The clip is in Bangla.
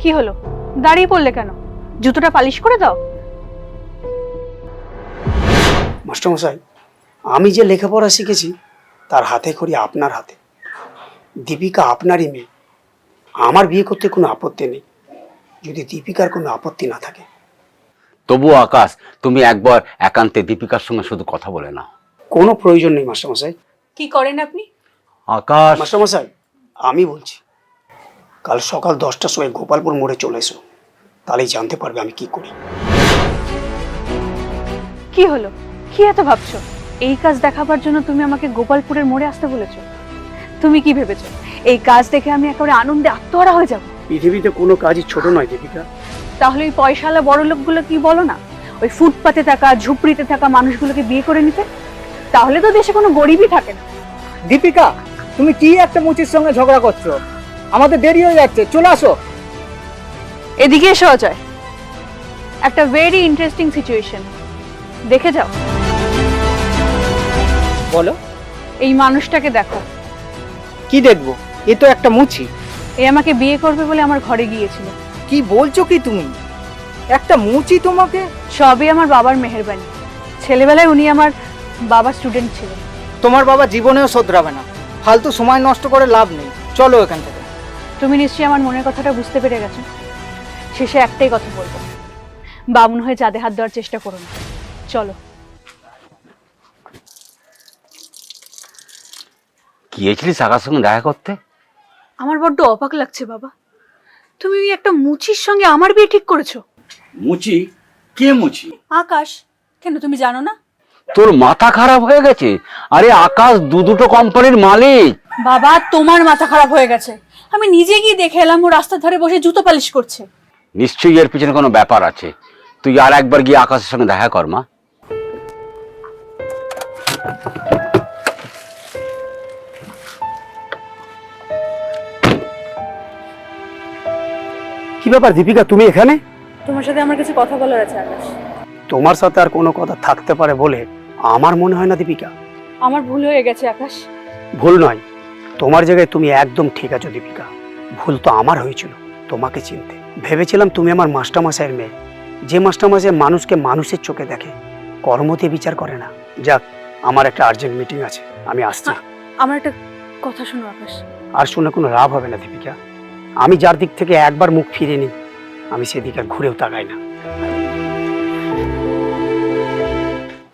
কি হলো, দাঁড়িয়ে পড়লে কেন? জুতোটা পালিশ করে দাও। মাস্টারমশাই, আমি যে লেখাপড়া শিখেছি তার হাতে খড়ি আপনার হাতে। দীপিকা আপনারই মেয়ে, আমার বিয়ে করতে কোনো আপত্তি নেই যদি দীপিকার কোনো আপত্তি না থাকে। তবুও আকাশ, তুমি একবার একান্তে দীপিকার সঙ্গে শুধু কথা বলে নাও। কোনো প্রয়োজন নেই মাস্টারমশাই। কি করেন আপনি? আকাশ, মাস্টারমশাই, আমি বলছি কাল সকাল 10টার সময় গোপালপুর মোড়ে চলে এসো, তাহলেই জানতে পারবে আমি কি করি। কি হলো, কি এত ভাবছো? এই কাজ দেখাবার জন্য তুমি আমাকে গোপালপুরের মোড়ে আসতে বলেছো? তুমি কি ভেবেছো এই কাজ দেখে আমি একেবারে আনন্দে আত্মহারা হয়ে যাব? পৃথিবীতে কোনো কাজই ছোট নয় দীপিকা। তাহলে ওই পয়সাওয়ালা বড় লোকগুলো কি বলো না, ওই ফুটপাতে থাকা ঝুপড়িতে থাকা মানুষগুলোকে বিয়ে করে নিতে? তাহলে তো দেশে কোনো গরিবই থাকে না। দীপিকা, তুমি কি একটা মুচির সঙ্গে ঝগড়া করছো? আমাদের দেরি হয়ে যাচ্ছে, চলে আসো। এদিকে এসো অজয়, একটা ভেরি ইন্টারেস্টিং সিচুয়েশন, দেখে যাও। বলো, এই মানুষটাকে দেখো। কি দেখবো? এ তো একটা মুচি। এ আমাকে বিয়ে করবে বলে আমার ঘরে গিয়েছিল। কি বলছো কি তুমি? একটা মুচি তোমাকে? সবই আমার বাবার মেহেরবানি। ছেলেবেলায় উনি আমার বাবার স্টুডেন্ট ছিলেন। তোমার বাবা জীবনেও শোধরাবে না, ফালতু সময় নষ্ট করে লাভ নেই, চলো এখান থেকে। তুমি নিশ্চয়ই আমার মনের কথাটা বুঝতে পেরে গেছো। শেষে একটাই কথা বলবো, বামুন হয়ে চাঁদে হাত দেওয়ার চেষ্টা করো না। চলো। গিয়েছিলিস আকাশের সঙ্গে দেখা করতে? আমার বড্ড অবাক লাগছে বাবা, তুমি ওই একটা মুচির সঙ্গে আমার বিয়ে ঠিক করেছো। মুচি? কে মুচি? আকাশ। কেন, তুমি জানো না? তোর মাথা খারাপ হয়ে গেছে? আরে আকাশ দুটো কোম্পানির মালিক। বাবা, তোমার মাথা খারাপ হয়ে গেছে। আমি নিজে গিয়ে দেখে এলাম ও রাস্তার ধারে বসে জুতো পালিশ করছে। নিশ্চয়ই এর পিছনে কোনো ব্যাপার আছে। তুই আর একবার গিয়ে আকাশের সঙ্গে দেখা কর মা। কি ব্যাপার দীপিকা, তুমি এখানে? তোমার সাথে আমার কাছে কথা বলার আছে আকাশ। তোমার সাথে আর কোনো কথা থাকতে পারে বলে আমার মনে হয় না দীপিকা। আমার ভুল হয়ে গেছে আকাশ। ভুল নয়, তোমার জায়গায় তুমি একদম ঠিক আছো দীপিকা। ভুল তো আমার হয়েছিল তোমাকে চিনতে। ভেবেছিলাম তুমি আমার মাস্টারমশাইয়ের মেয়ে, যে মাস্টারমশাই মানুষকে মানুষের চোখে দেখে, কর্ম দিয়ে বিচার করে না। যাক, আমার একটা আর্জেন্ট মিটিং আছে, আমি আসছি। আমার একটা কথা শোনো আকাশ। আর শুনে কোনো লাভ হবে না দীপিকা। আমি যার দিক থেকে একবার মুখ ফিরে নিই, আমি সেদিকে আর ঘুরেও তাকাই না।